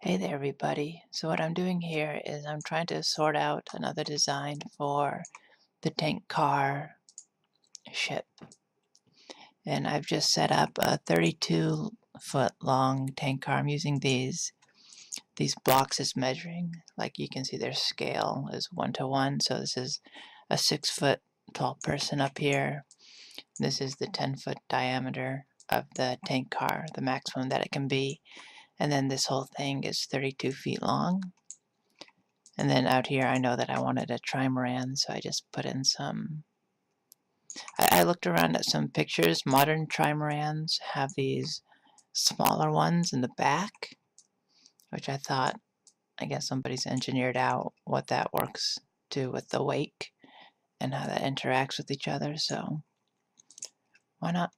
Hey there, everybody. So what I'm doing here is I'm trying to sort out another design for the tank car ship. And I've just set up a 32-foot long tank car. I'm using these blocks as measuring. Like you can see their scale is 1-to-1. So this is a 6-foot tall person up here. This is the 10-foot diameter of the tank car, the maximum that it can be. And then this whole thing is 32 feet long. And then out here, I know that I wanted a trimaran, so I just put in some. I looked around at some pictures. Modern trimarans have these smaller ones in the back, which I thought, I guess somebody's engineered out what that works to with the wake and how that interacts with each other. So why not?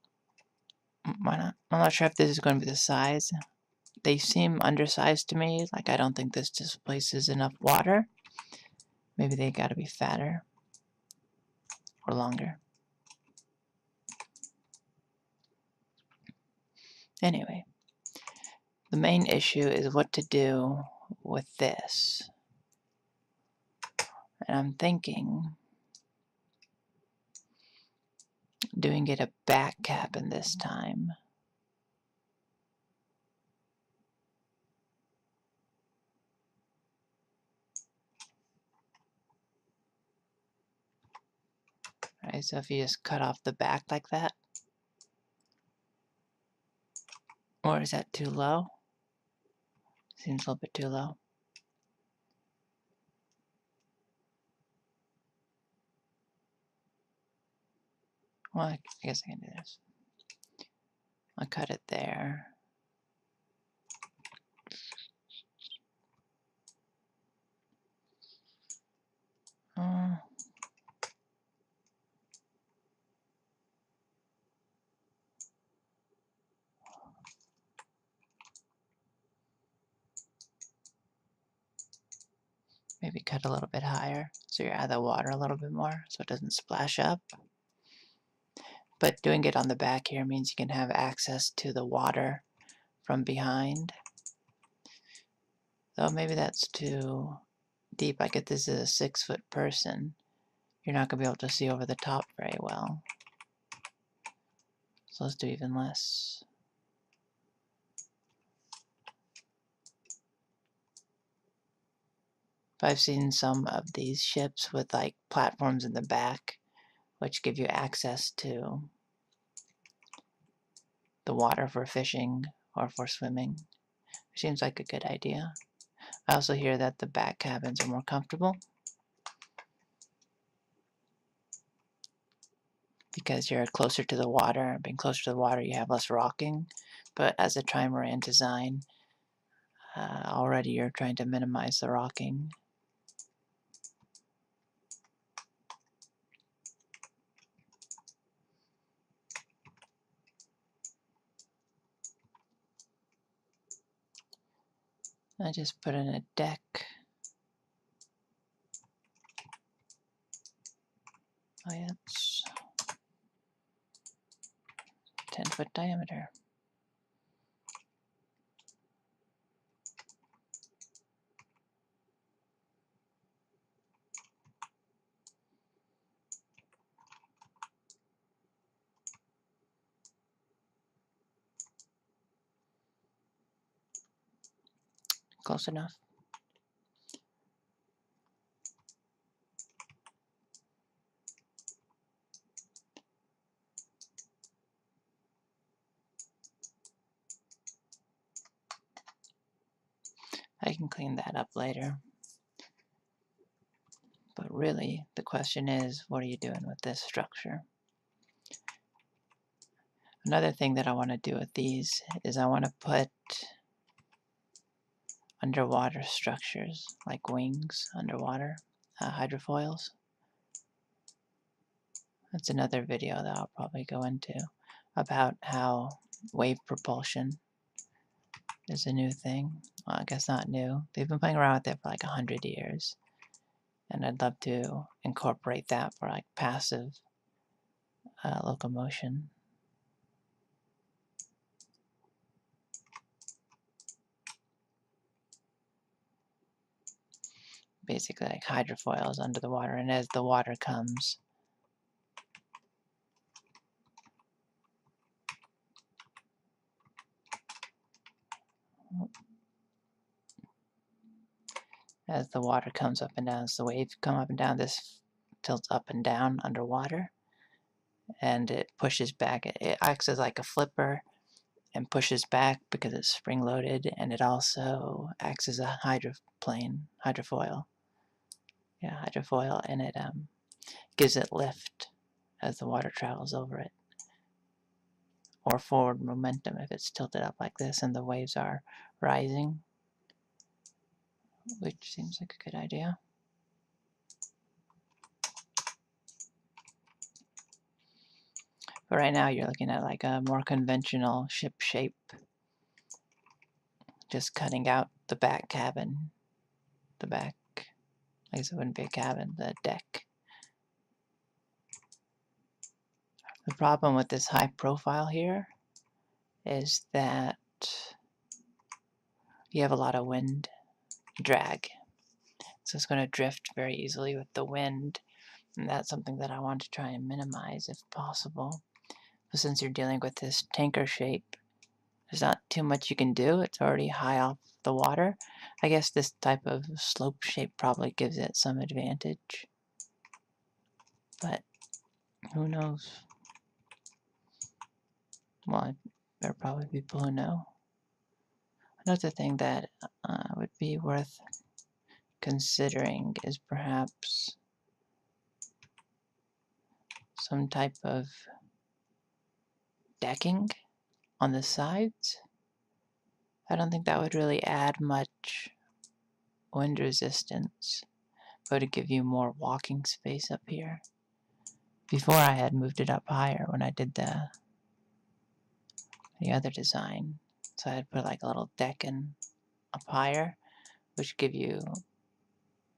Why not? I'm not sure if this is going to be the size. They seem undersized to me. Like I don't think this displaces enough water. Maybe they got to be fatter or longer. Anyway, the main issue is what to do with this. And I'm thinking doing it a back cabin this time. Right, so if you just cut off the back like that, or is that too low? Seems a little bit too low. Well, I guess I can do this. I'll cut it there. Maybe cut a little bit higher so you add the water a little bit more so it doesn't splash up. But doing it on the back here means you can have access to the water from behind. Though maybe that's too deep. Like if this is a 6-foot person, you're not going to be able to see over the top very well. So let's do even less. I've seen some of these ships with like platforms in the back which give you access to the water for fishing or for swimming. Seems like a good idea. I also hear that the back cabins are more comfortable because you're closer to the water. Being closer to the water, you have less rocking. But as a trimaran design, already you're trying to minimize the rocking. I just put in a deck. Oh yeah, it's 10-foot diameter. Close enough. I can clean that up later. But really, the question is, what are you doing with this structure? Another thing that I want to do with these is I want to put underwater structures, like wings underwater, hydrofoils. That's another video that I'll probably go into about how wave propulsion is a new thing. Well, I guess not new. They've been playing around with it for like 100 years. And I'd love to incorporate that for like passive locomotion. basically like hydrofoils under the water, and as the water comes, as the water comes up and down, as the waves come up and down, this tilts up and down underwater, and it pushes back. It acts as like a flipper and pushes back because it's spring-loaded, and it also acts as a hydrofoil. Yeah, hydrofoil, and it gives it lift as the water travels over it, or forward momentum if it's tilted up like this and the waves are rising, which seems like a good idea. But right now you're looking at like a more conventional ship shape, just cutting out the back cabin, the back, I guess it wouldn't be a cabin, the deck. The problem with this high profile here is that you have a lot of wind drag. So it's going to drift very easily with the wind, and that's something that I want to try and minimize if possible. But since you're dealing with this tanker shape, there's not too much you can do. It's already high off the water. I guess this type of slope shape probably gives it some advantage, but who knows? Well, there are probably people who know. Another thing that would be worth considering is perhaps some type of decking on the sides. I don't think that would really add much wind resistance, but to give you more walking space up here. Before I had moved it up higher when I did the other design, so I had put like a little deck in up higher, which give you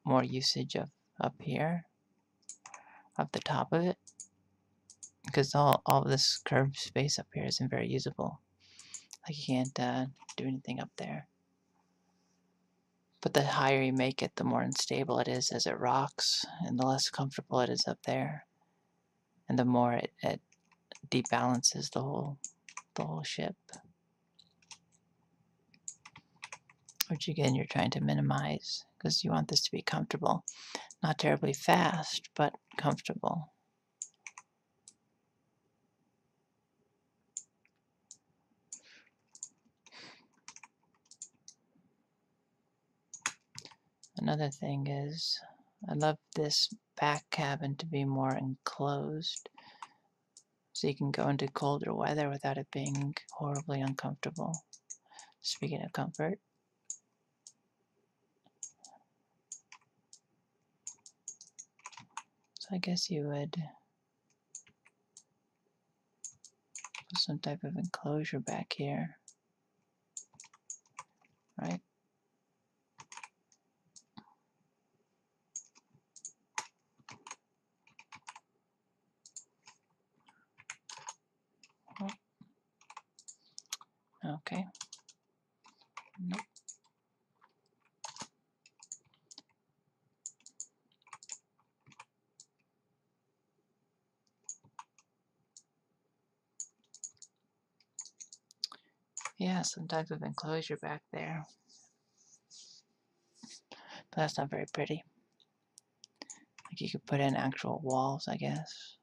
more usage of up here, up the top of it, because all of this curved space up here isn't very usable. Like you can't do anything up there. But the higher you make it, the more unstable it is as it rocks, and the less comfortable it is up there, and the more it debalances the whole ship. Which again, you're trying to minimize because you want this to be comfortable, not terribly fast, but comfortable. Another thing is, I love this back cabin to be more enclosed, so you can go into colder weather without it being horribly uncomfortable. Speaking of comfort, so I guess you would put some type of enclosure back here, right? Okay. Nope. Yeah, some type of enclosure back there. But that's not very pretty. Like you could put in actual walls, I guess.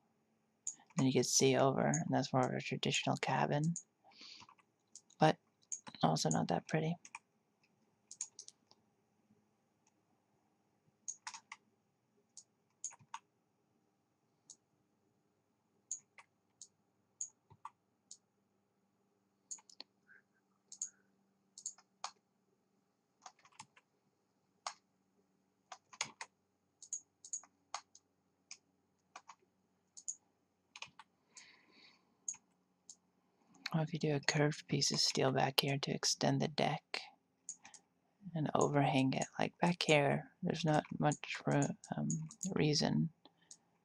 Then you could see over, and that's more of a traditional cabin. But also not that pretty. Or if you do a curved piece of steel back here to extend the deck and overhang it, like back here, there's not much reason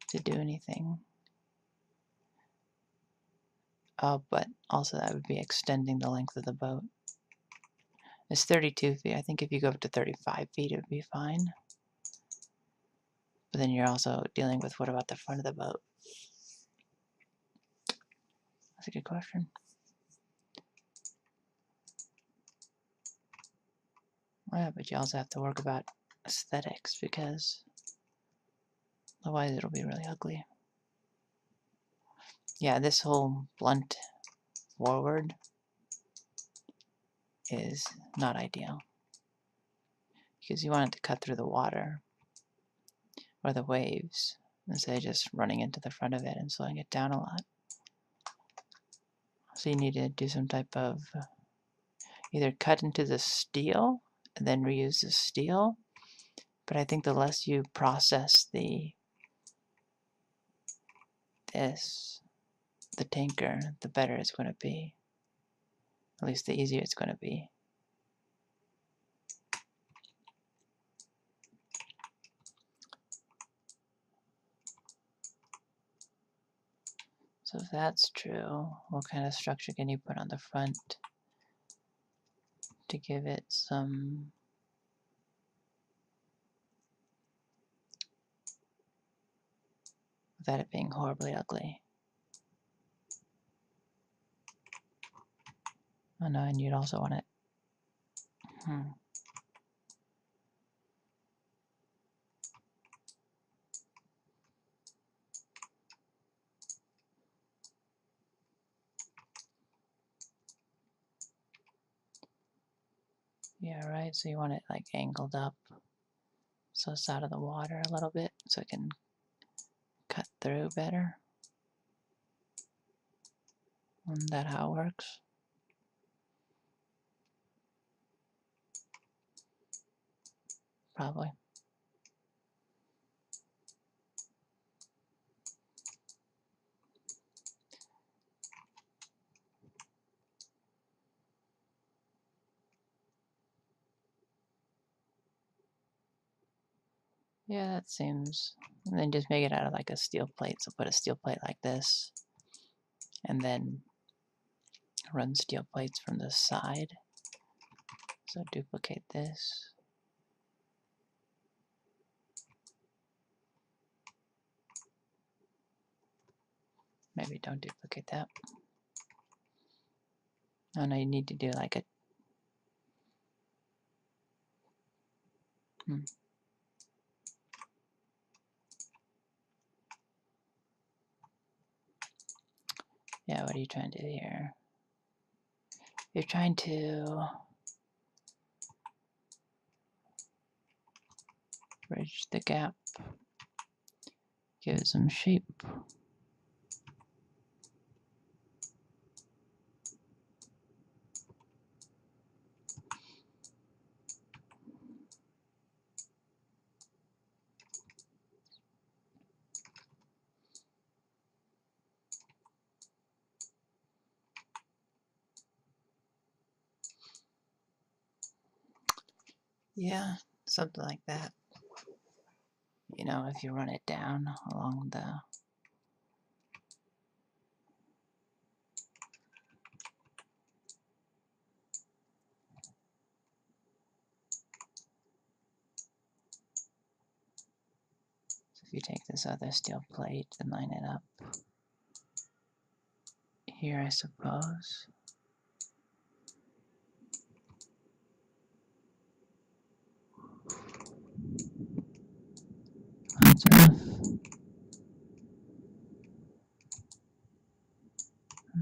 to do anything. Oh, but also that would be extending the length of the boat. It's 32 feet. I think if you go up to 35 feet, it would be fine. But then you're also dealing with what about the front of the boat? That's a good question. Yeah, but you also have to work about aesthetics because otherwise it'll be really ugly. Yeah, this whole blunt forward is not ideal because you want it to cut through the water or the waves instead of just running into the front of it and slowing it down a lot. So you need to do some type of either cut into the steel and then reuse the steel. But I think the less you process the tanker, the better it's going to be. At least the easier it's going to be. So if that's true, what kind of structure can you put on the front to give it some without it being horribly ugly? Oh no, and you'd also want it. Yeah, right. So you want it like angled up so it's out of the water a little bit so it can cut through better. Isn't that how it works? Probably. Yeah, that seems. And then just make it out of like a steel plate. So put a steel plate like this and then run steel plates from the side. So duplicate this. Maybe don't duplicate that. Oh no, you need to do like a Yeah, what are you trying to do here? You're trying to bridge the gap. Give it some shape. Yeah, something like that. You know, if you run it down along the if you take this other steel plate and line it up here, I suppose. That's enough.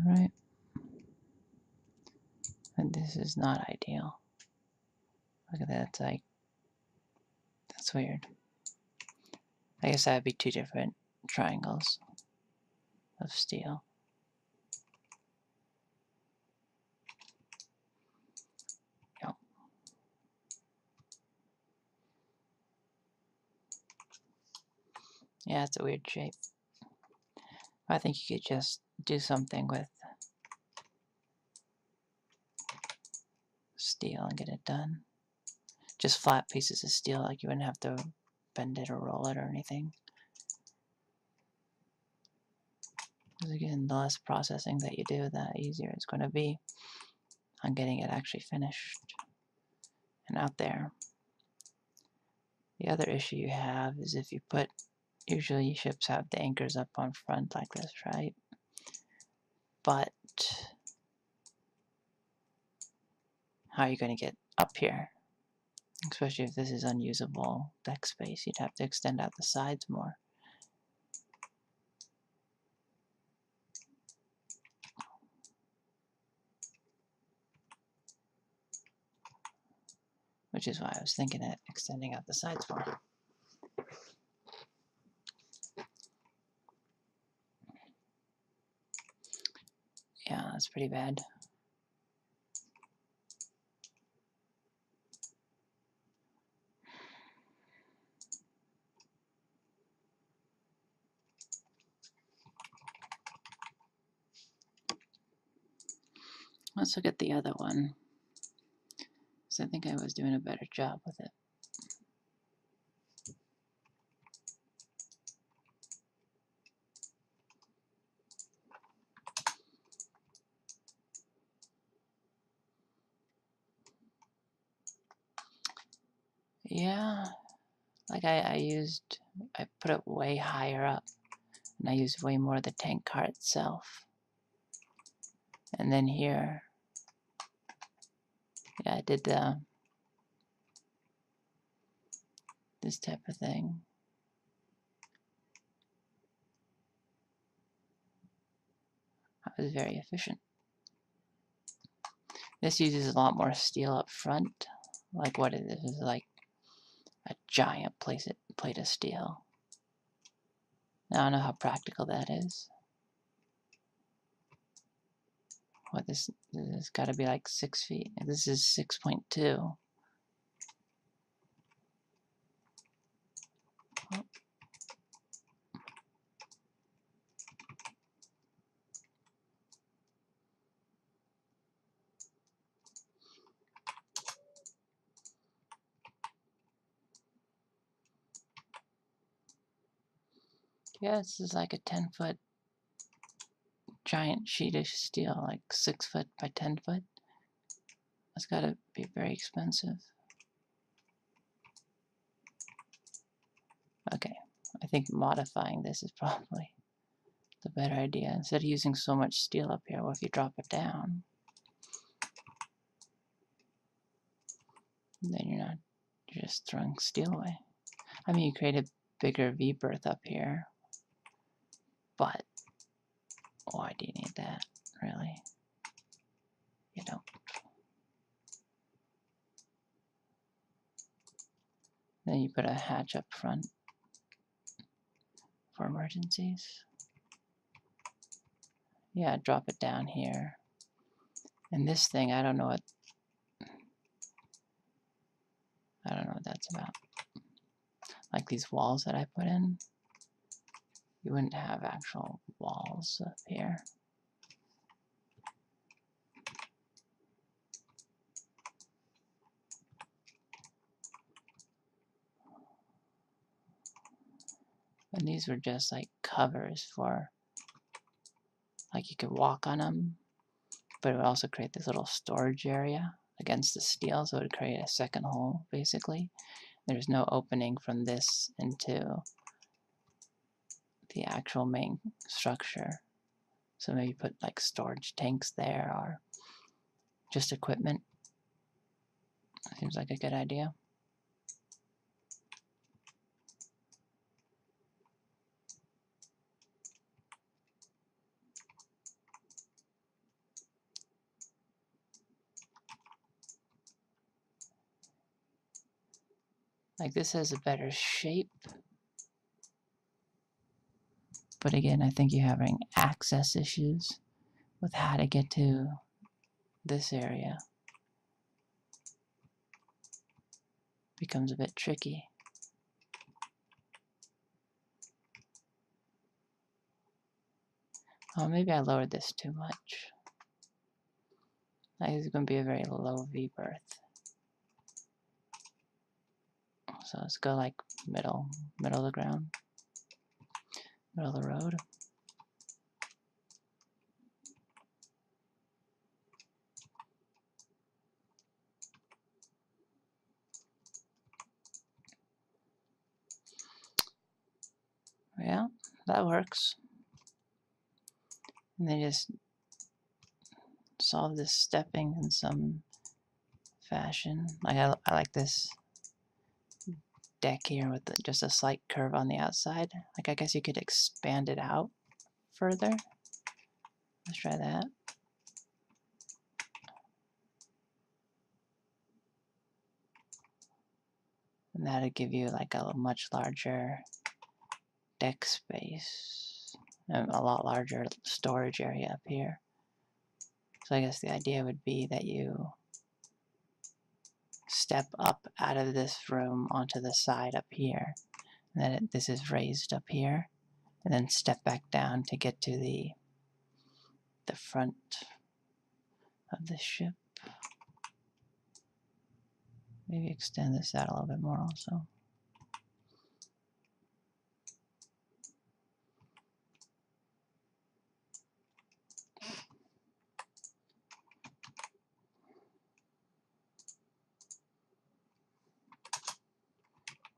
Alright. And this is not ideal. Look at that, it's like, that's weird. I guess that would be two different triangles of steel. Yep. Yeah, it's a weird shape. I think you could just do something with steel and get it done. Just flat pieces of steel, like you wouldn't have to bend it or roll it or anything. Because again, the less processing that you do, the easier it's going to be on getting it actually finished and out there. The other issue you have is if you put, usually ships have the anchors up on front like this, right? But how are you going to get up here? Especially if this is unusable deck space, you'd have to extend out the sides more. Which is why I was thinking of extending out the sides more. Yeah, that's pretty bad. Let's look at the other one. So I think I was doing a better job with it. Yeah, like I put it way higher up, and I used way more of the tank car itself. And then here, yeah, I did this type of thing. I was very efficient. This uses a lot more steel up front. Like what it is like a giant plate of steel. Now, I don't know how practical that is. What this has got to be like 6 feet. This is 6.2. Oh. Yeah, this is like a 10-foot giant sheet of steel, like 6 foot by 10 foot. That's got to be very expensive. Okay, I think modifying this is probably the better idea. Instead of using so much steel up here, what if you drop it down? Then you're just throwing steel away. I mean, you create a bigger V-berth up here, but why do you need that, really? You don't. Then you put a hatch up front for emergencies. Yeah, drop it down here. And this thing, I don't know what that's about. Like these walls that I put in, you wouldn't have actual walls up here. And these were just like covers for, like you could walk on them, but it would also create this little storage area against the steel, so it would create a second hole, basically. There's no opening from this into the actual main structure. So maybe put like storage tanks there or just equipment. Seems like a good idea. Like this has a better shape. But again, I think you're having access issues with how to get to this area. Becomes a bit tricky. Oh, maybe I lowered this too much. Like it's going to be a very low V-berth. So let's go like middle of the ground, middle of the road. that works. And they just solve this stepping in some fashion. Like I like this deck here with just a slight curve on the outside. Like I guess you could expand it out further. Let's try that. And that'd give you like a much larger deck space and a lot larger storage area up here. So I guess the idea would be that you step up out of this room onto the side up here, and then this is raised up here, and then step back down to get to the front of the ship. Maybe extend this out a little bit more also.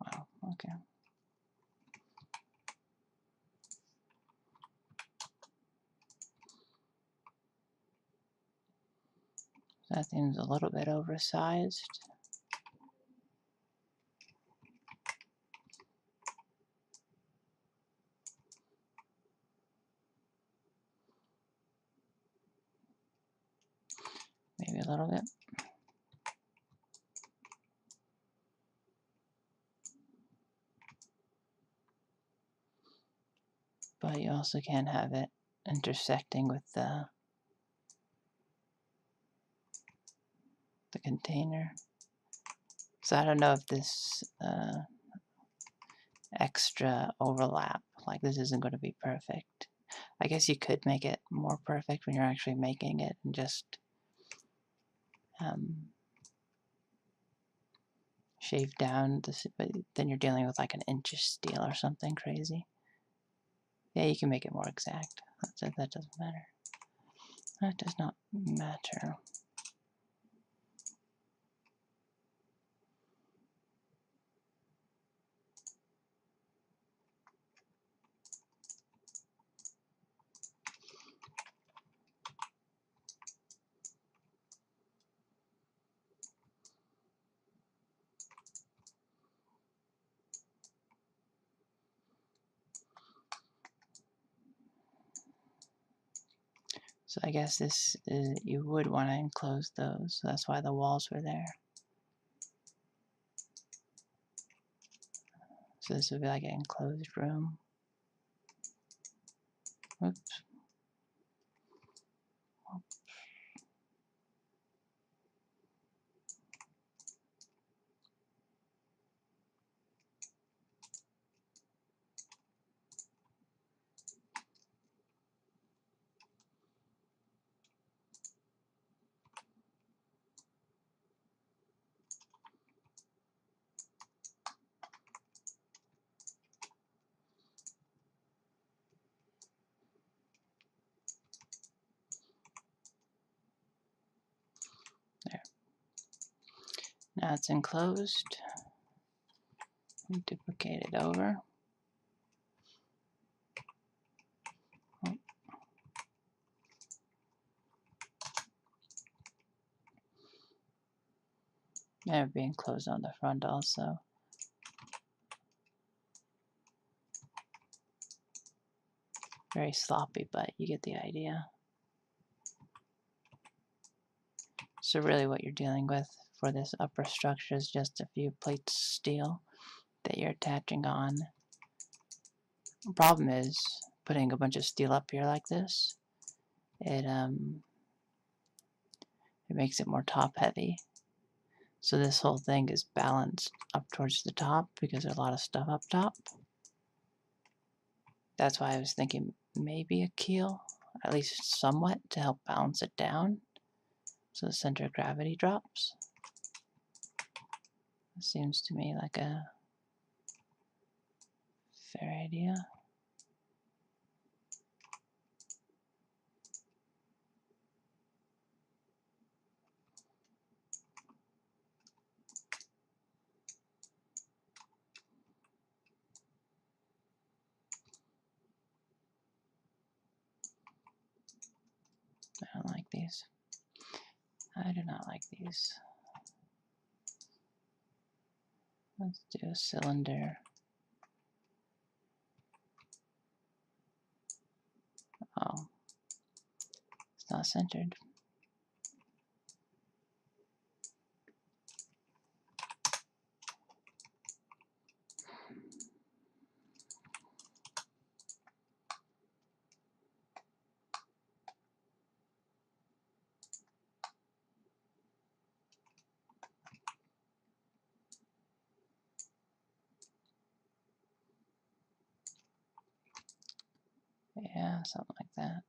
Wow, okay. That seems a little bit oversized. Maybe a little bit. But you also can't have it intersecting with the container. So I don't know if this extra overlap, like this isn't going to be perfect. I guess you could make it more perfect when you're actually making it and just shave down this, but then you're dealing with like an inch of steel or something crazy. Yeah, you can make it more exact. That doesn't matter. That does not matter. So I guess this is, you would want to enclose those. So that's why the walls were there. So this would be like an enclosed room. Oops. There. Now it's enclosed. Duplicate it over. And it'd be enclosed on the front also. Very sloppy, but you get the idea. So really what you're dealing with for this upper structure is just a few plates of steel that you're attaching on. The problem is putting a bunch of steel up here like this, it makes it more top heavy. So this whole thing is balanced up towards the top because there's a lot of stuff up top. That's why I was thinking maybe a keel, at least somewhat, to help balance it down so the center of gravity drops. It seems to me like a fair idea. these. I do not like these. Let's do a cylinder. Oh, it's not centered. Yeah, something like that.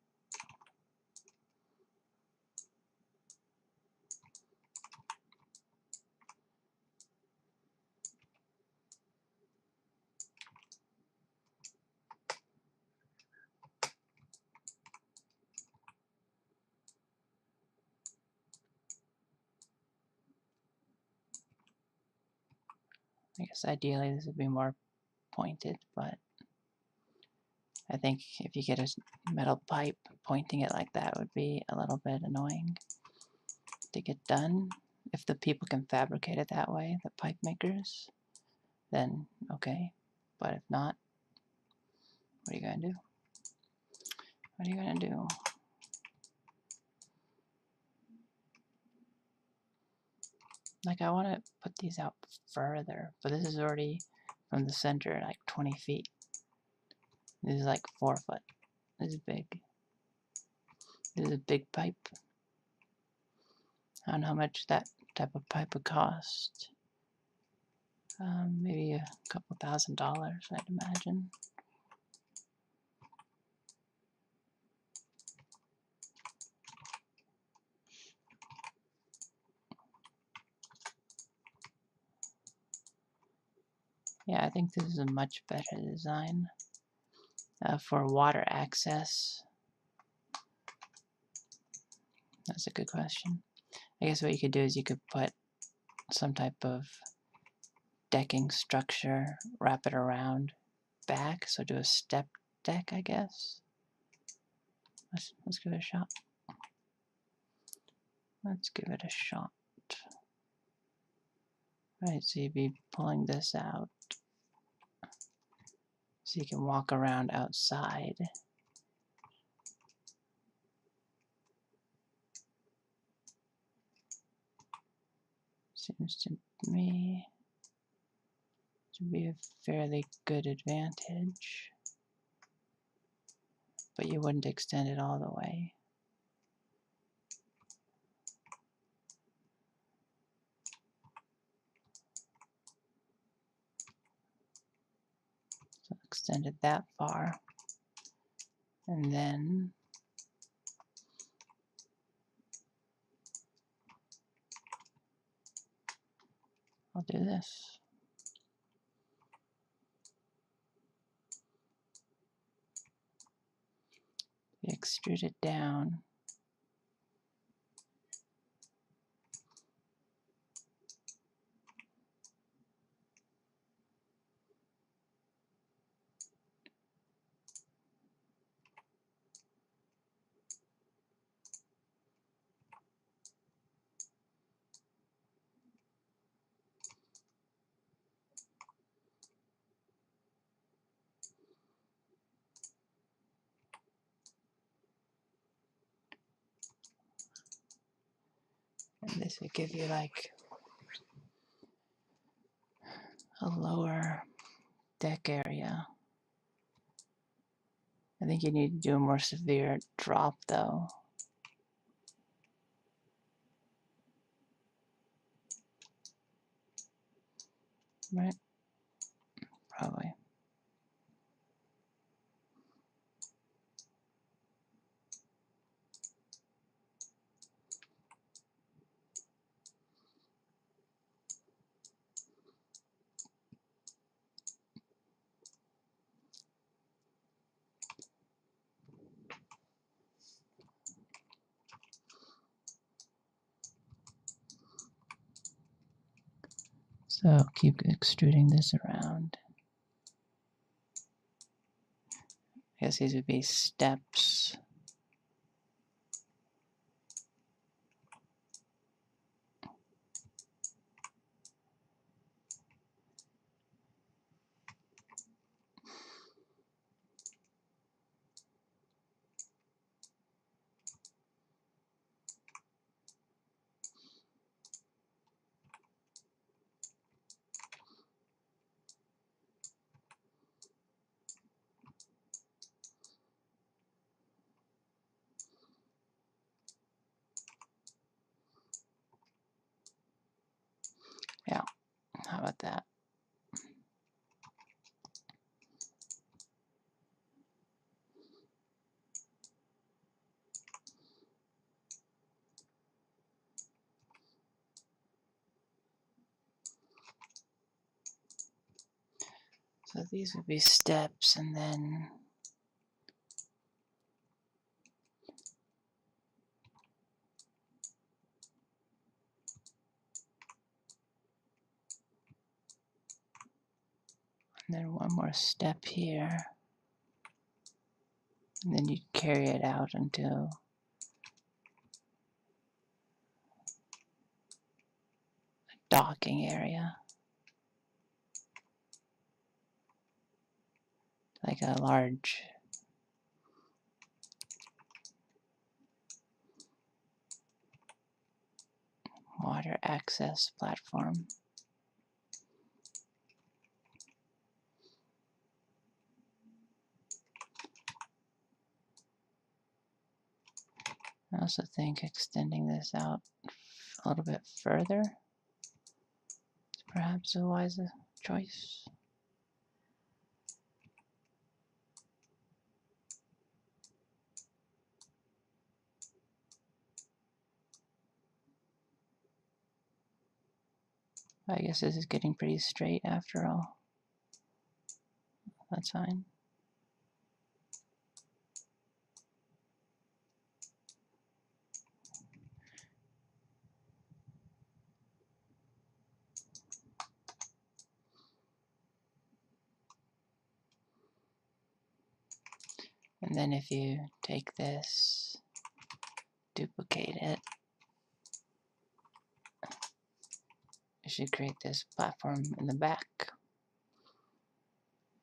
I guess ideally this would be more pointed, but I think if you get a metal pipe, pointing it like that would be a little bit annoying to get done. If the people can fabricate it that way, the pipe makers, then okay. But if not, what are you gonna do? What are you gonna do? Like, I want to put these out further, but this is already from the center like 20 feet. This is like 4 foot. This is big. This is a big pipe. I don't know how much that type of pipe would cost. Maybe a couple $1,000, I'd imagine. Yeah, I think this is a much better design for water access. That's a good question. I guess what you could do is you could put some type of decking structure, wrap it around back, so do a step deck, I guess. Let's give it a shot. Let's give it a shot. Right, so you'd be pulling this out so you can walk around outside. Seems to me to be a fairly good advantage, but you wouldn't extend it all the way. So extend it that far, and then I'll do this. Extrude it down. And this would give you like a lower deck area. I think you need to do a more severe drop though. Right? Probably. So keep extruding this around. I guess these would be steps. about that? So these would be steps, and then one more step here. And then you carry it out into a docking area. Like a large water access platform. I also think extending this out a little bit further is perhaps a wise choice. I guess this is getting pretty straight after all. That's fine. And then if you take this, duplicate it, it should create this platform in the back.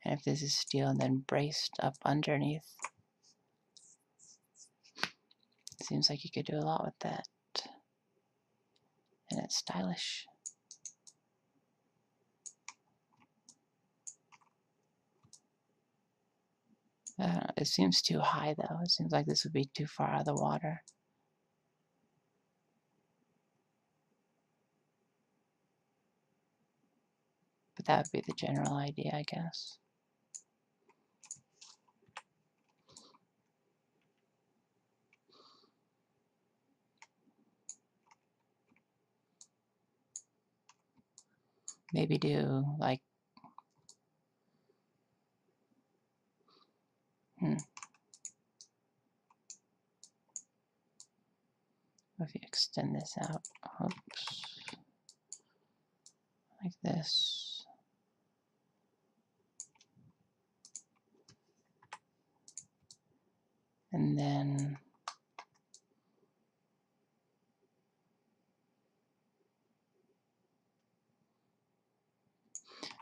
And if this is steel and then braced up underneath, it seems like you could do a lot with that. And it's stylish. It seems too high though. It seems like this would be too far out of the water. But that would be the general idea, I guess. Maybe do like, if you extend this out, oops, like this. And then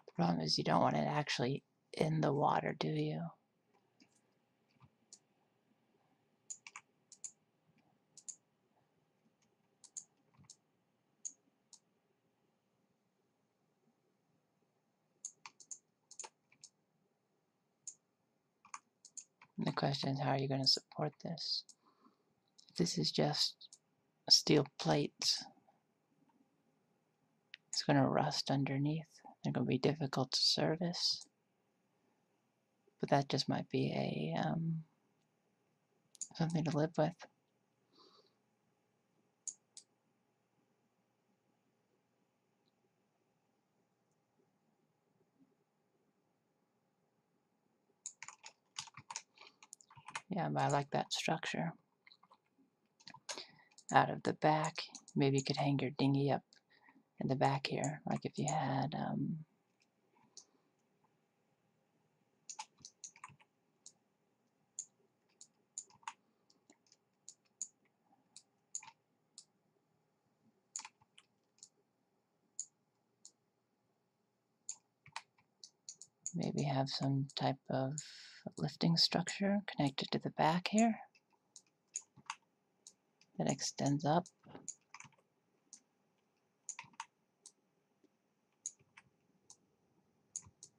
the problem is you don't want it actually in the water, do you? And the question is, how are you going to support this? If this is just steel plates, it's going to rust underneath. They're going to be difficult to service. But that just might be a something to live with. Yeah, but I like that structure. Out of the back, maybe you could hang your dinghy up in the back here, like if you had maybe have some type of lifting structure connected to the back here that extends up.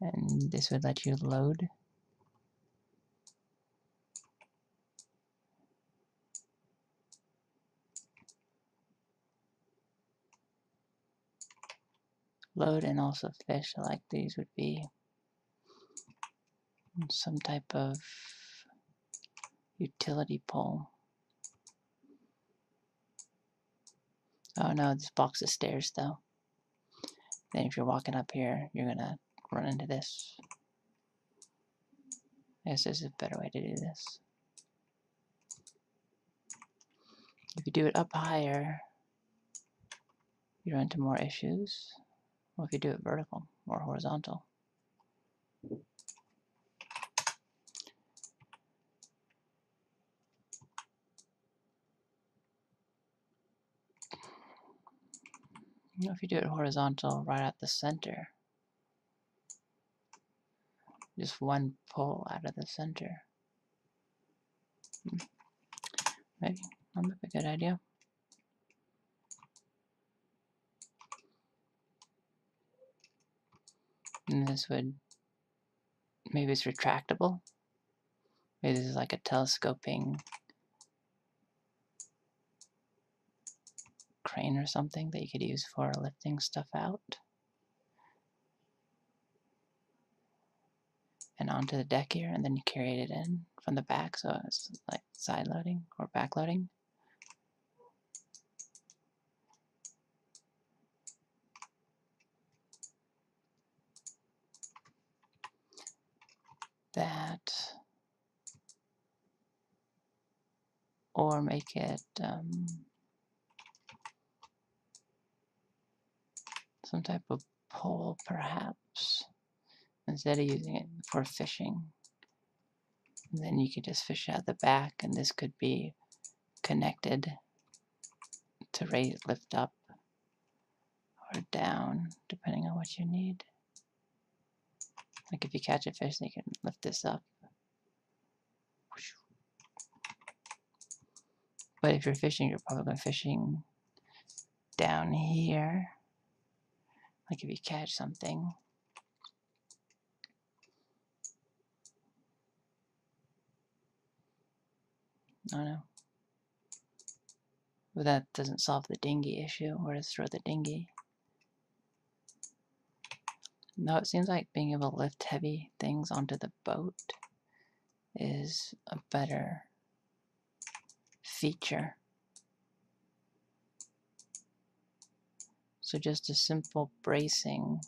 And this would let you load. float and also fish. I like these would be some type of utility pole. Oh no, this box is stairs though. Then if you're walking up here, you're gonna run into this. I guess there's a better way to do this. If you do it up higher, you run into more issues. Well, if you do it vertical or horizontal. If you do it horizontal right at the center, just one pull out of the center. Maybe that might be a good idea. And this would, maybe it's retractable. Maybe this is like a telescoping crane or something that you could use for lifting stuff out. And onto the deck here, and then you carry it in from the back, so it's like side loading or back loading. That, or make it some type of pole, perhaps, instead of using it for fishing. And then you could just fish out the back, and this could be connected to raise, lift up, or down, depending on what you need. Like if you catch a fish, you can lift this up. But if you're fishing, you're probably fishing down here. Like if you catch something. I don't know. But that doesn't solve the dinghy issue. Where to throw the dinghy? No, it seems like being able to lift heavy things onto the boat is a better feature. So just a simple bracing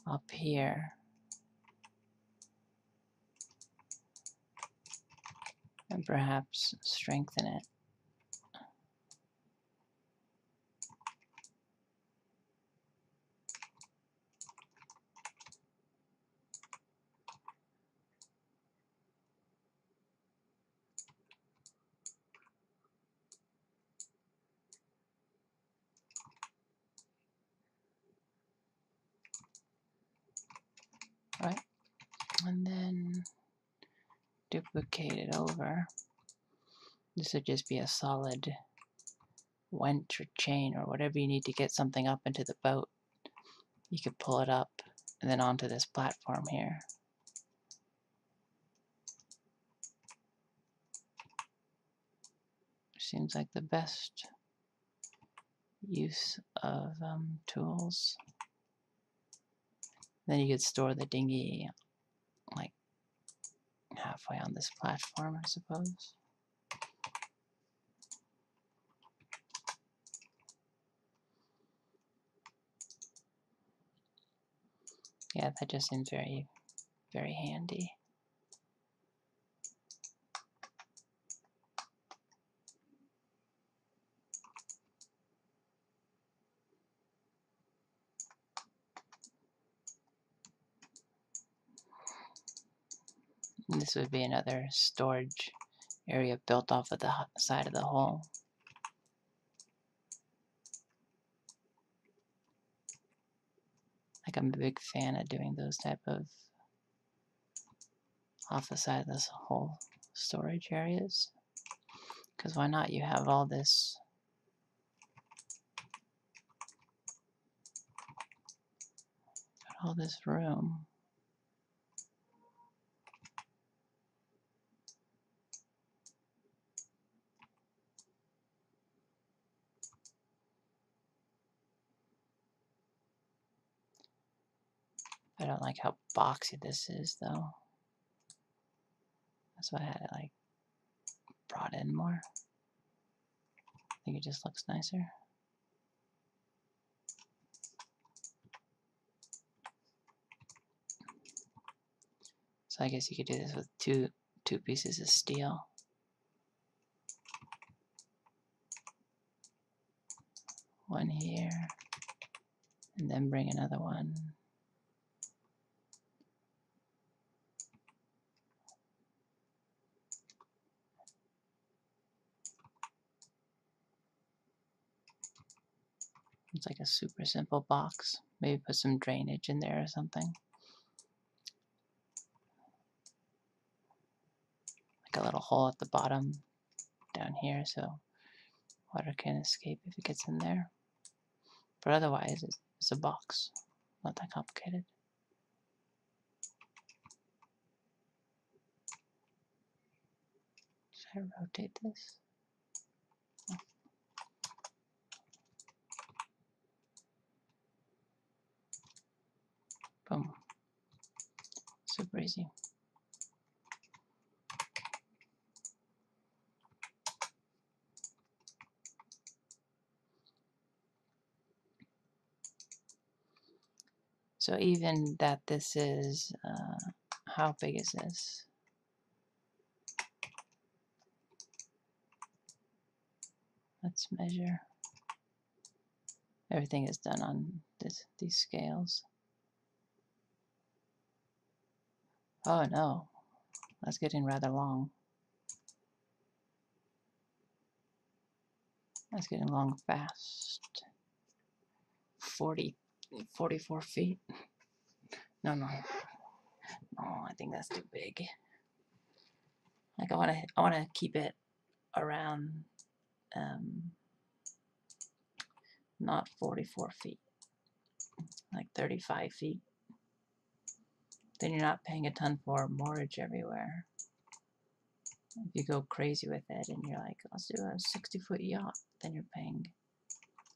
up here and perhaps strengthen it. Right, and then duplicate it over. This would just be a solid wench or chain or whatever you need to get something up into the boat. You could pull it up and then onto this platform here. Seems like the best use of tools. Then you could store the dinghy like halfway on this platform, I suppose. Yeah, that just seems very, very handy. And this would be another storage area built off of the side of the hull. Like I'm a big fan of doing those type of off the side of this hull storage areas. Because why not? You have all this room. I don't like how boxy this is, though. That's why I had it like brought in more. I think it just looks nicer. So I guess you could do this with two pieces of steel. One here, and then bring another one. It's like a super simple box. Maybe put some drainage in there or something. Like a little hole at the bottom down here so water can escape if it gets in there. But otherwise, it's a box. Not that complicated. Should I rotate this? Oh. Boom. Super easy. So even that this is, how big is this? Let's measure. Everything is done on these scales. Oh no, that's getting rather long. That's getting long fast. 44 feet. No, I think that's too big. Like I wanna keep it around not 44 feet, like 35 feet. Then you're not paying a ton for mortgage everywhere. If you go crazy with it and you're like, let's do a 60-foot yacht, then you're paying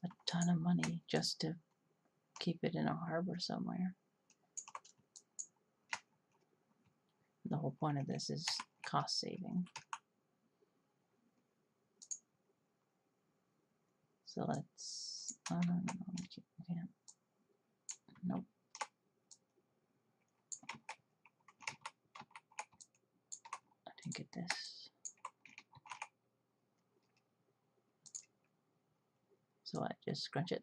a ton of money just to keep it in a harbor somewhere. The whole point of this is cost saving. So let's, no, we can't. Nope. I didn't get this. So I just scrunch it.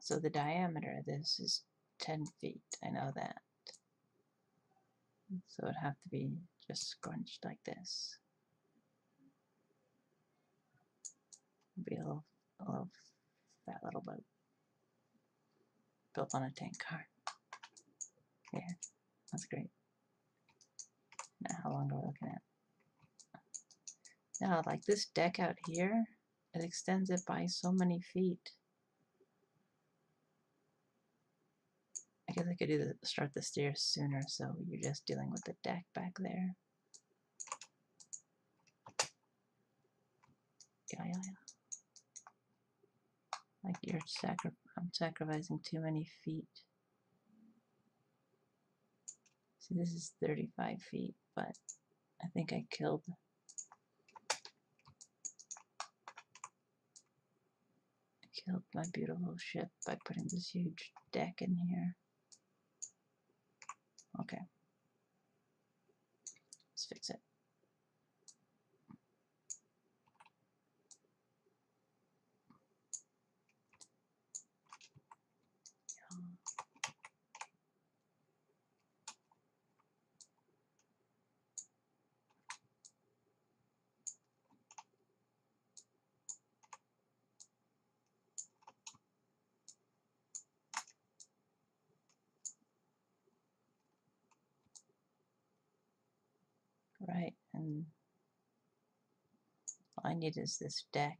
So the diameter of this is 10 feet. I know that. So it'd have to be just scrunched like this. It'd be a little fat little boat built on a tank car. Yeah, that's great. Now how long are we looking at? Now, like this deck out here, it extends it by so many feet. I guess I could start the stairs sooner, so you're just dealing with the deck back there. Yeah. Like I'm sacrificing too many feet. See, this is 35 feet, but I think I killed my beautiful ship by putting this huge deck in here. Okay. Let's fix it. Right, and all I need is this deck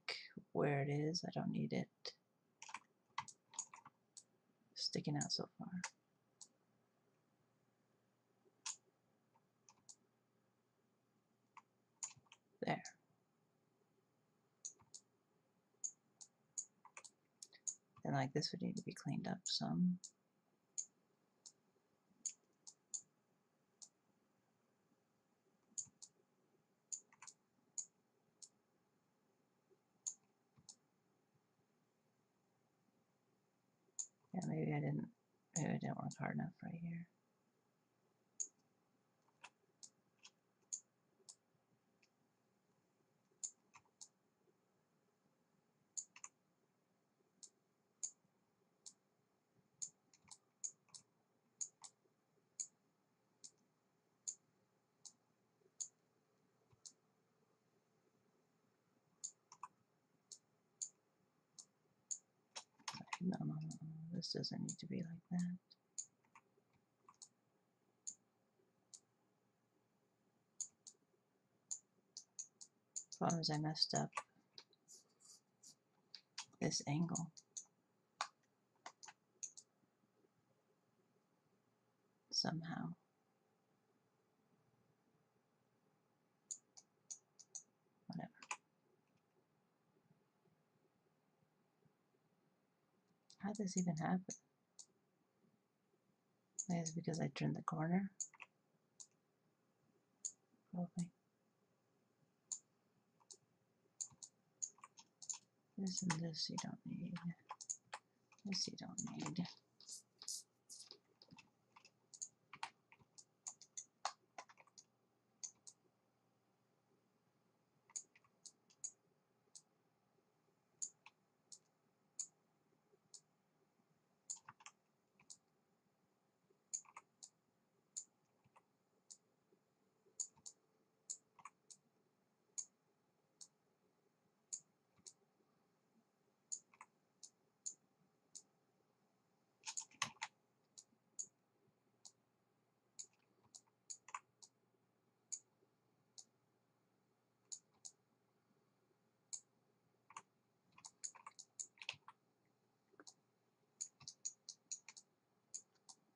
where it is. I don't need it sticking out so far. like this would need to be cleaned up some. Yeah, maybe I didn't work hard enough right here. No, this doesn't need to be like that. Problem is I messed up this angle. Somehow. Whatever. How did this even happen? I guess because I turned the corner. Probably. This and this you don't need. This you don't need.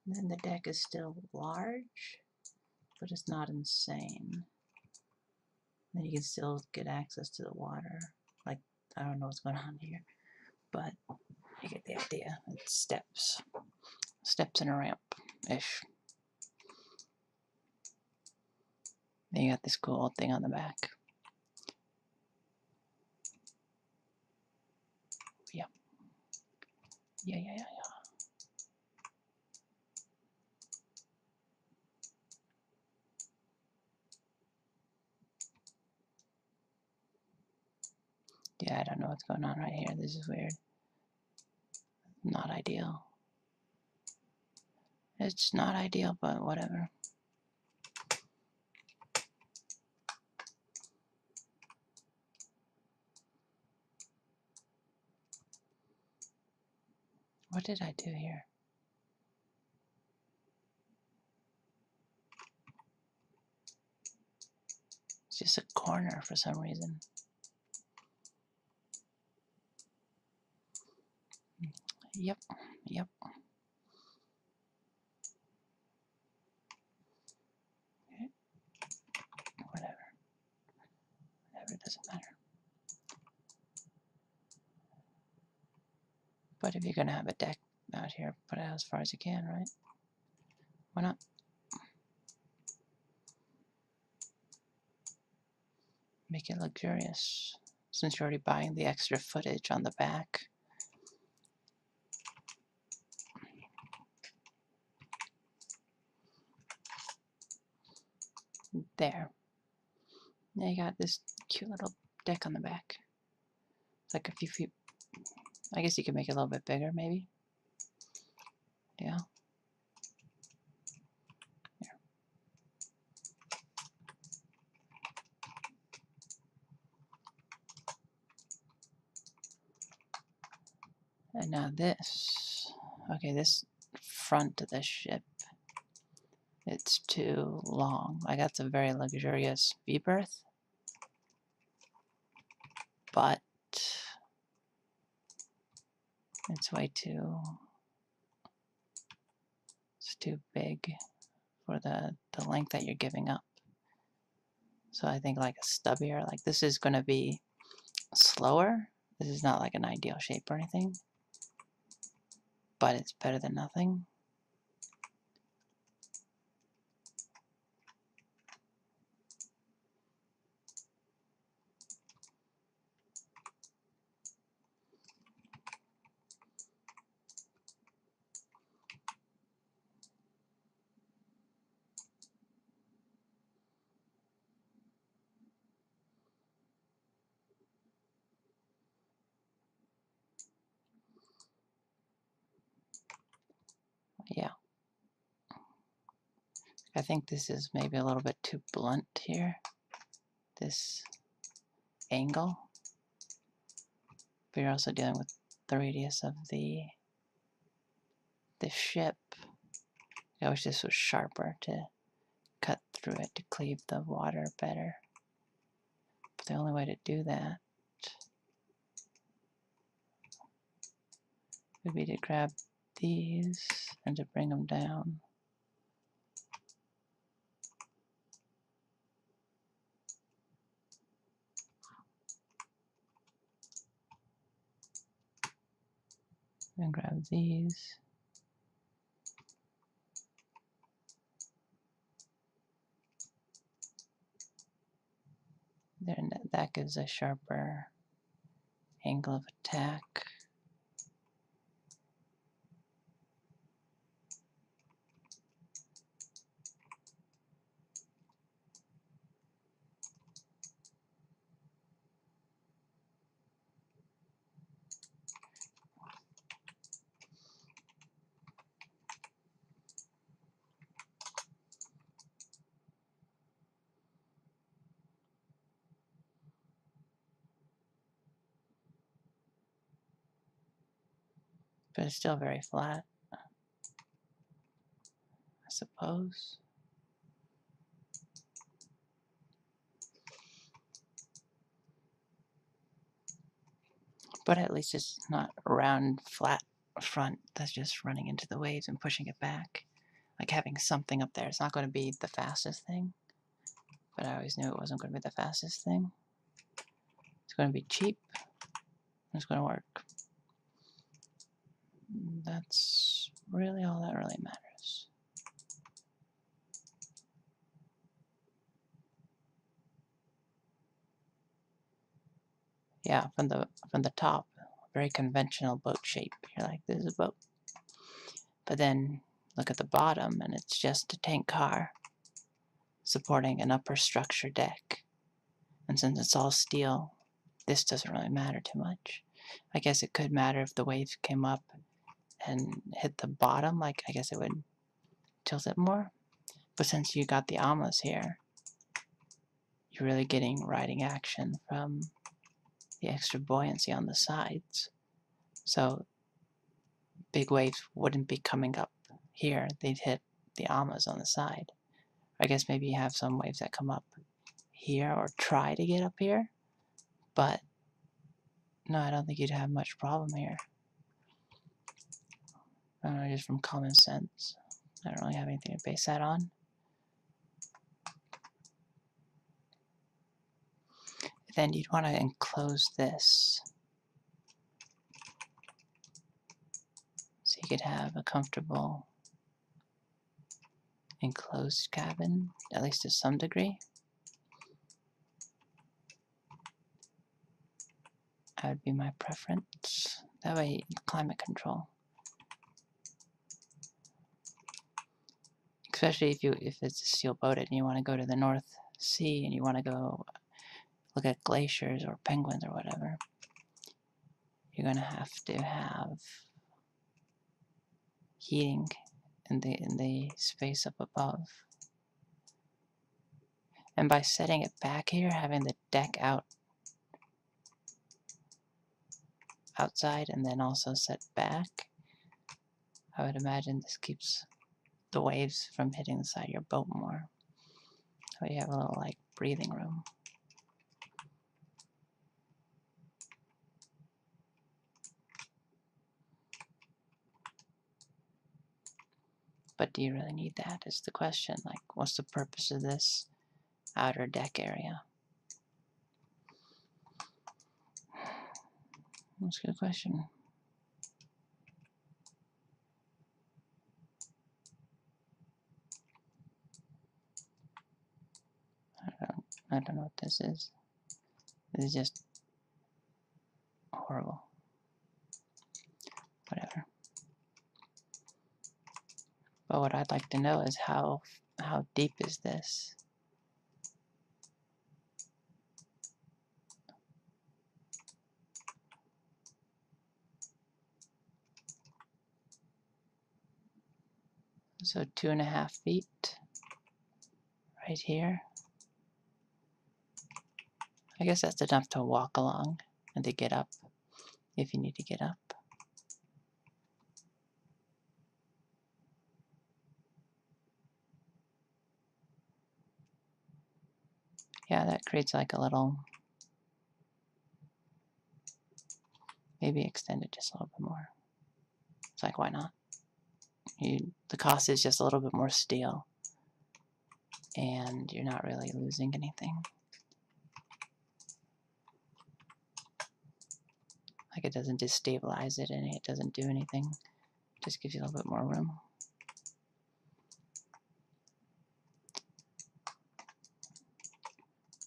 And then the deck is still large, but it's not insane. Then you can still get access to the water. Like, I don't know what's going on here, but you get the idea. It's steps. Steps and a ramp-ish. Then you got this cool thing on the back. Yeah. Yeah. Yeah, I don't know what's going on right here. This is weird. Not ideal. It's not ideal, but whatever. What did I do here? It's just a corner for some reason. Yep. Okay. Whatever, it doesn't matter. But if you're gonna have a deck out here, put it out as far as you can, right? Why not? Make it luxurious. Since you're already buying the extra footage on the back. There. Now you got this cute little deck on the back. It's like a few feet. I guess you could make it a little bit bigger, maybe. Yeah. There. And now this. Okay, this front of the ship. It's too long. Like, that's a very luxurious V-berth. But it's way too, it's too big for the length that you're giving up. So I think like a stubbier, like this is going to be slower. This is not like an ideal shape or anything. but it's better than nothing. Yeah. I think this is maybe a little bit too blunt here, this angle. But you're also dealing with the radius of the ship. I wish this was sharper to cut through it to cleave the water better. But the only way to do that would be to grab these and to bring them down. And grab these. Then that gives a sharper angle of attack. But it's still very flat, I suppose. But at least it's not a round, flat front that's just running into the waves and pushing it back. Like having something up there. It's not going to be the fastest thing, but I always knew it wasn't going to be the fastest thing. It's going to be cheap. It's going to work. That's really all that really matters. Yeah, from the top, very conventional boat shape. You're like, this is a boat. But then look at the bottom, and it's just a tank car supporting an upper structure deck. And since it's all steel, this doesn't really matter too much. I guess it could matter if the waves came up and hit the bottom, like I guess it would tilt it more. But since you got the amas here, you're really getting riding action from the extra buoyancy on the sides. So big waves wouldn't be coming up here. They'd hit the amas on the side. I guess maybe you have some waves that come up here or try to get up here, but no, I don't think you'd have much problem here. I don't know, just from common sense. I don't really have anything to base that on. Then you'd want to enclose this so you could have a comfortable enclosed cabin, at least to some degree. That would be my preference. That way, climate control. Especially if it's a steel boated and you want to go to the North Sea and you want to go look at glaciers or penguins or whatever, you're going to have heating in the space up above. And by setting it back here, having the deck outside and then also set back, I would imagine this keeps the waves from hitting the side of your boat more. So you have a little like breathing room. But do you really need that is the question. Like, what's the purpose of this outer deck area? That's a good question. I don't know what this is. This is just horrible. Whatever. But what I'd like to know is how deep is this? So 2.5 feet right here. I guess that's enough to walk along and to get up if you need to get up. Yeah, that creates like a little, maybe extend it just a little bit more. It's like, why not? The cost is just a little bit more steel, and you're not really losing anything. Like, it doesn't destabilize it, and it doesn't do anything. It just gives you a little bit more room.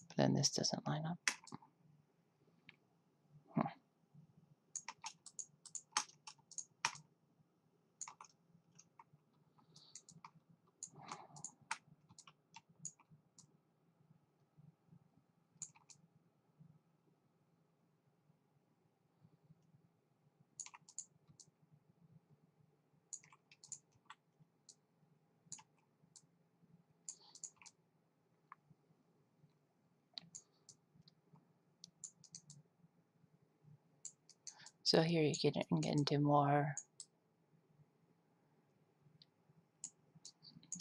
But then this doesn't line up. So here you can get into more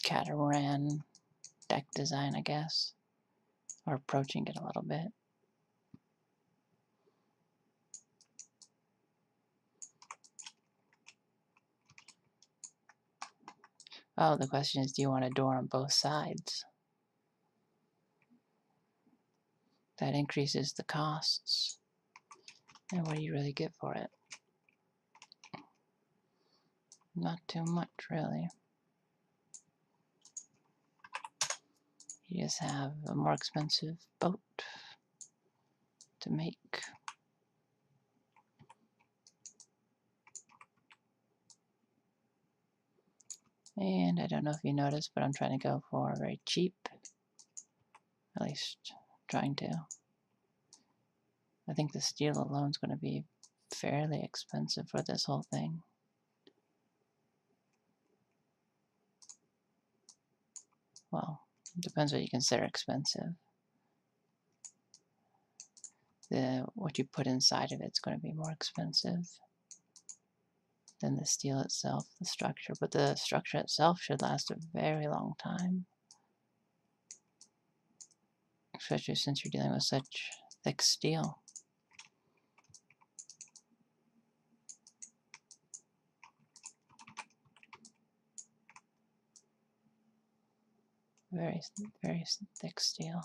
catamaran deck design, I guess, or approaching it a little bit. Oh, the question is, do you want a door on both sides? That increases the costs. And what do you really get for it? Not too much, really. You just have a more expensive boat to make. And I don't know if you noticed, but I'm trying to go for very cheap. At least trying to. I think the steel alone is going to be fairly expensive for this whole thing. Well, it depends what you consider expensive. What you put inside of it's going to be more expensive than the steel itself, the structure. But the structure itself should last a very long time. Especially since you're dealing with such thick steel. Very, very thick steel.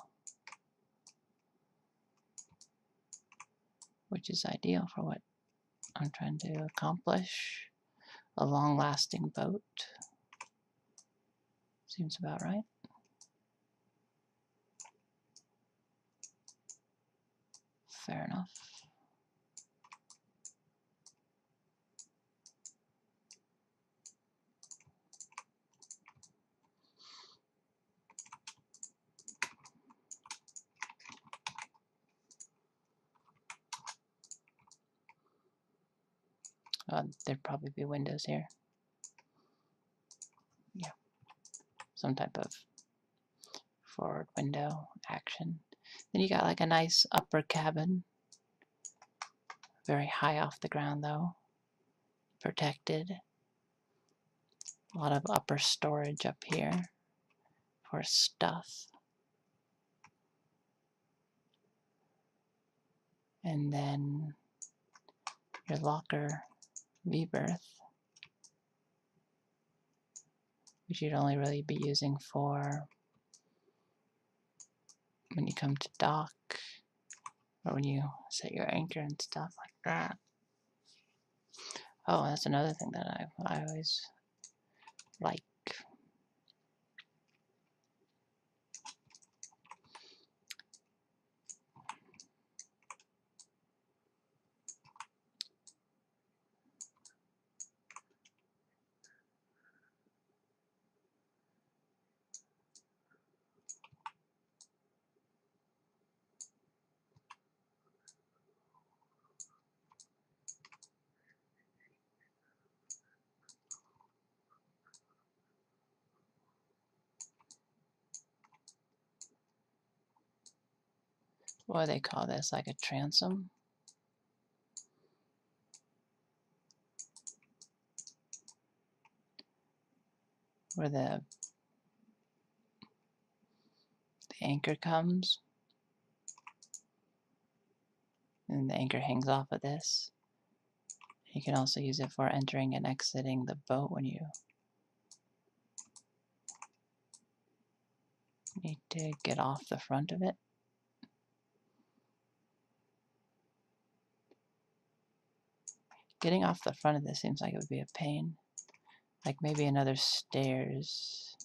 Which is ideal for what I'm trying to accomplish. A long-lasting boat. Seems about right. Fair enough. There'd probably be windows here. Yeah. Some type of forward window action. Then you got like a nice upper cabin. Very high off the ground though. Protected. A lot of upper storage up here for stuff. And then your locker V-berth, which you'd only really be using for when you come to dock or when you set your anchor and stuff like that. Oh, that's another thing that I always like. what do they call this? Like a transom? Where the anchor comes, and the anchor hangs off of this. You can also use it for entering and exiting the boat when you need to get off the front of it. Getting off the front of this seems like it would be a pain. Like maybe another stairs.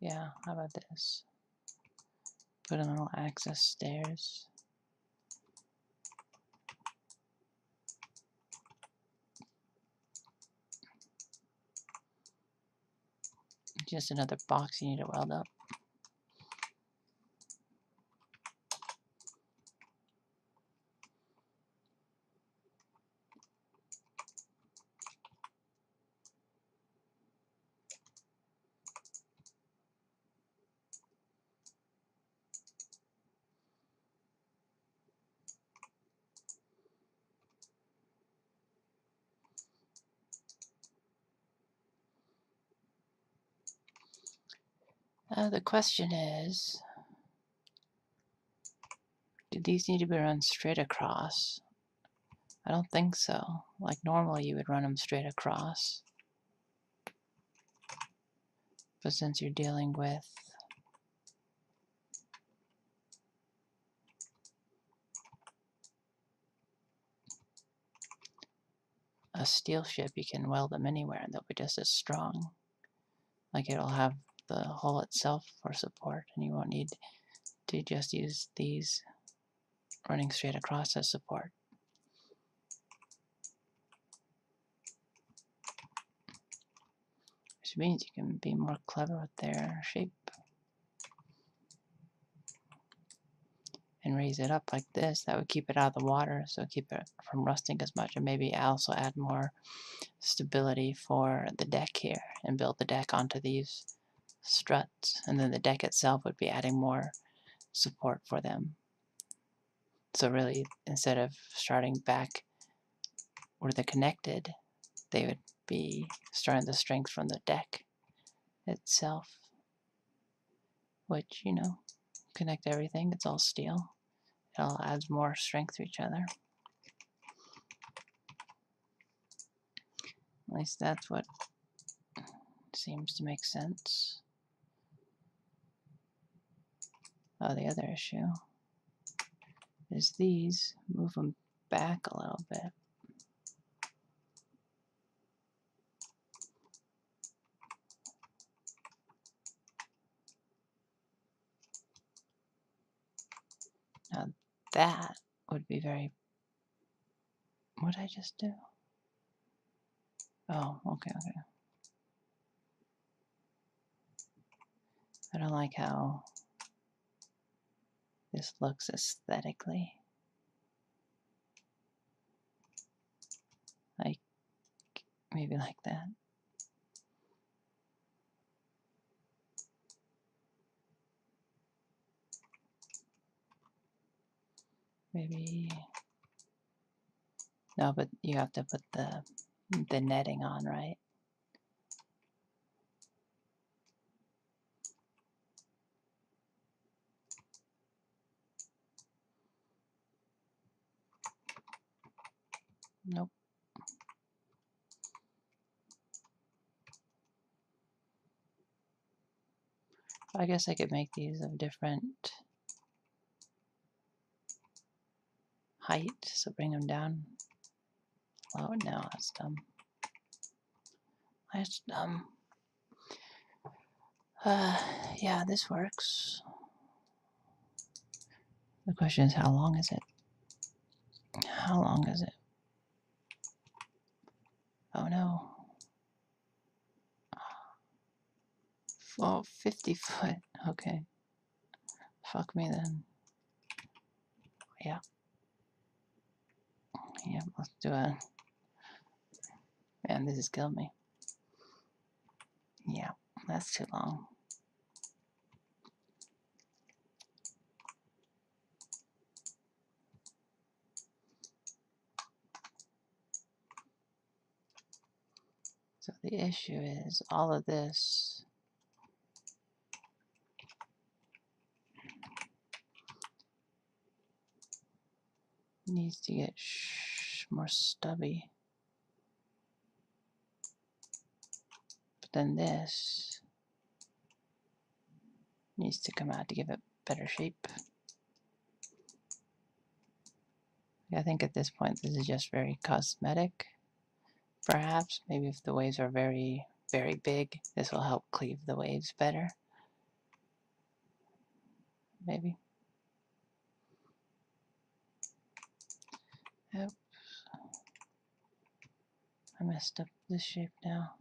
Yeah, how about this? Put a little access stairs. Just another box you need to weld up. The question is, do these need to be run straight across? I don't think so. Like normally you would run them straight across. But since you're dealing with a steel ship, you can weld them anywhere and they'll be just as strong. Like it'll have the hull itself for support, and you won't need to just use these running straight across as support. Which means you can be more clever with their shape. And raise it up like this. That would keep it out of the water, so keep it from rusting as much, and maybe also add more stability for the deck here and build the deck onto these struts, and then the deck itself would be adding more support for them. So really, instead of starting back where they're connected, they would be starting the strength from the deck itself, which, you know, connect everything, it's all steel. It all adds more strength to each other. At least that's what seems to make sense. Oh, the other issue is these, move them back a little bit. Now that would be very, what did I just do? Oh, okay. I don't like how this looks aesthetically. Like, maybe like that. Maybe, no, but you have to put the netting on, right? Nope. I guess I could make these of different height, so bring them down. Oh, no, that's dumb. That's dumb. Yeah, this works. The question is, how long is it? How long is it? Oh no. Oh, 50 foot. Okay. Fuck me then. Yeah. Yeah, let's do a... Man, this has killed me. Yeah, that's too long. So the issue is all of this needs to get more stubby. But then this needs to come out to give it better shape. I think at this point this is just very cosmetic. Perhaps, maybe if the waves are very, very big, this will help cleave the waves better. Maybe. Oops. I messed up this shape now.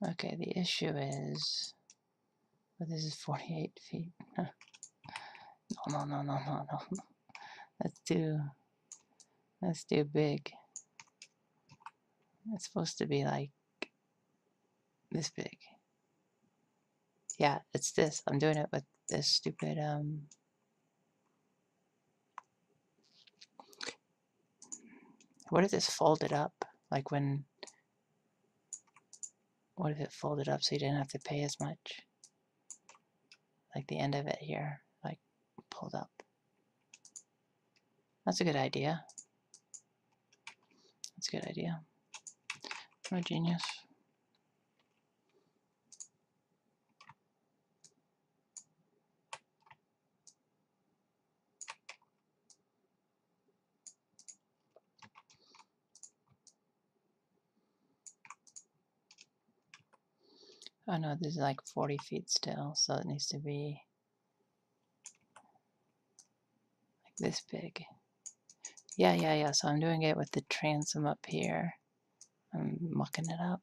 Okay, the issue is, well, this is 48 feet. No, no, no, no, no, no. That's too big. It's supposed to be like this big. Yeah, it's this. I'm doing it with this stupid, what if this folded up? Like when, what if it folded up so you didn't have to pay as much? Like the end of it here, like pulled up. That's a good idea. That's a good idea. I'm a genius. Oh no, this is like 40 feet still, so it needs to be like this big. Yeah, so I'm doing it with the transom up here. I'm mucking it up.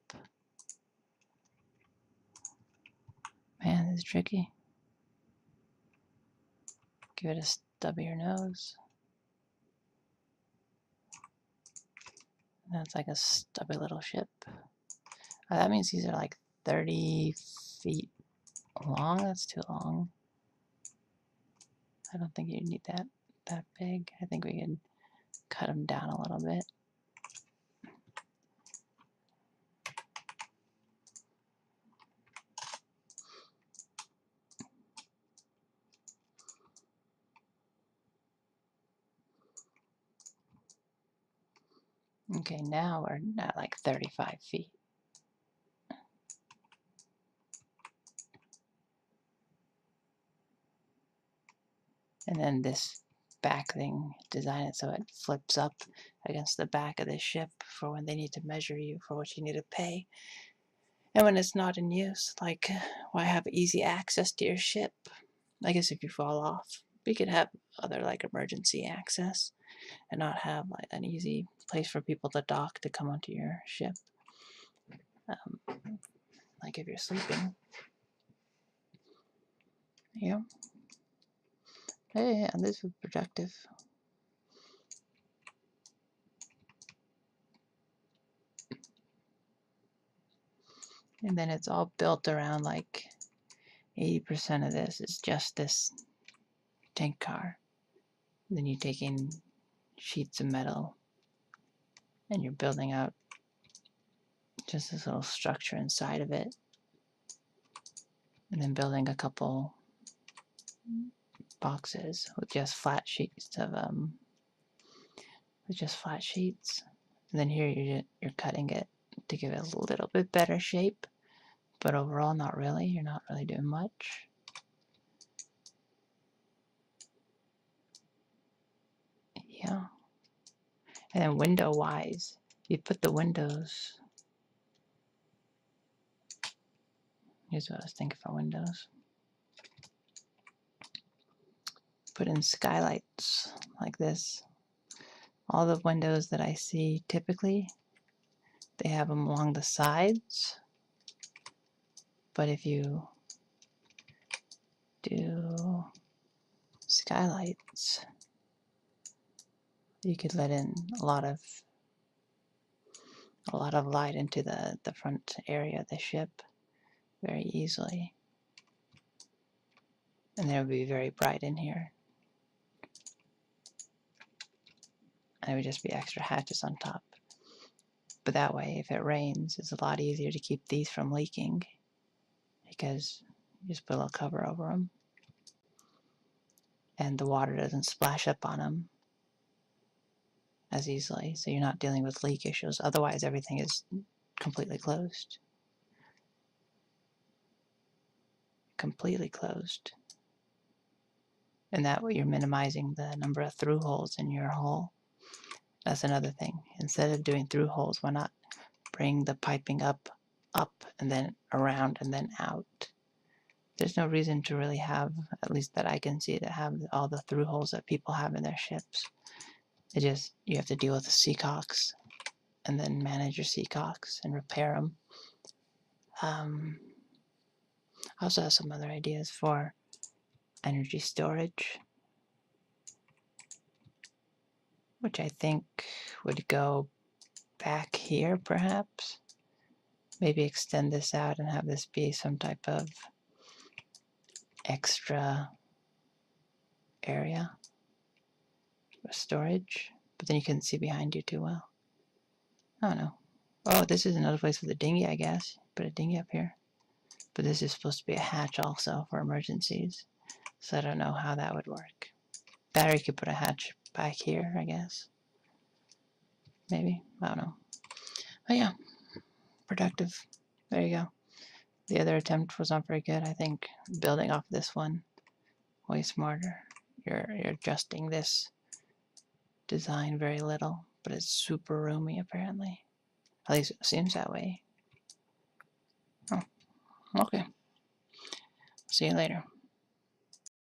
Man, this is tricky. Give it a stubbier nose. That's like a stubby little ship. Oh, that means these are like 30 feet long. That's too long. I don't think you need that big. I think we can cut them down a little bit. Okay, now we're at like 35 feet. And then this back thing, design it so it flips up against the back of the ship for when they need to measure you for what you need to pay. And when it's not in use, like, why have easy access to your ship? I guess if you fall off, we could have other like emergency access and not have like an easy place for people to dock to come onto your ship. Like if you're sleeping. Yeah. Hey, this was productive. And then it's all built around like 80% of this is just this tank car. And then you're taking sheets of metal and you're building out just this little structure inside of it. And then building a couple boxes with just flat sheets of And then here you're cutting it to give it a little bit better shape, but overall not really. You're not really doing much. go. And then window-wise, you put the windows. Here's what I was thinking for windows. Put in skylights like this. All the windows that I see typically, they have them along the sides. But if you do skylights, you could let in a lot of light into the front area of the ship very easily. And it would be very bright in here. And it would just be extra hatches on top. But that way, if it rains, it's a lot easier to keep these from leaking because you just put a little cover over them. And the water doesn't splash up on them as easily, so you're not dealing with leak issues. Otherwise, everything is completely closed. Completely closed. And that way you're minimizing the number of through holes in your hull. That's another thing. Instead of doing through holes, why not bring the piping up, and then around, and then out? There's no reason to really have, at least that I can see, to have all the through holes that people have in their ships. It just, you have to deal with the seacocks, and then manage your seacocks and repair them. I also have some other ideas for energy storage, which I think would go back here perhaps. Maybe extend this out and have this be some type of extra area for storage. But then you couldn't see behind you too well. I don't know. Oh, this is another place for the dinghy, I guess. Put a dinghy up here. But this is supposed to be a hatch also for emergencies. So I don't know how that would work. Battery could put a hatch back here, I guess. Maybe. I don't know. But yeah, productive. There you go. The other attempt was not very good. I think building off this one, way smarter. You're adjusting this design very little, but it's super roomy apparently. At least it seems that way. Oh, okay. See you later.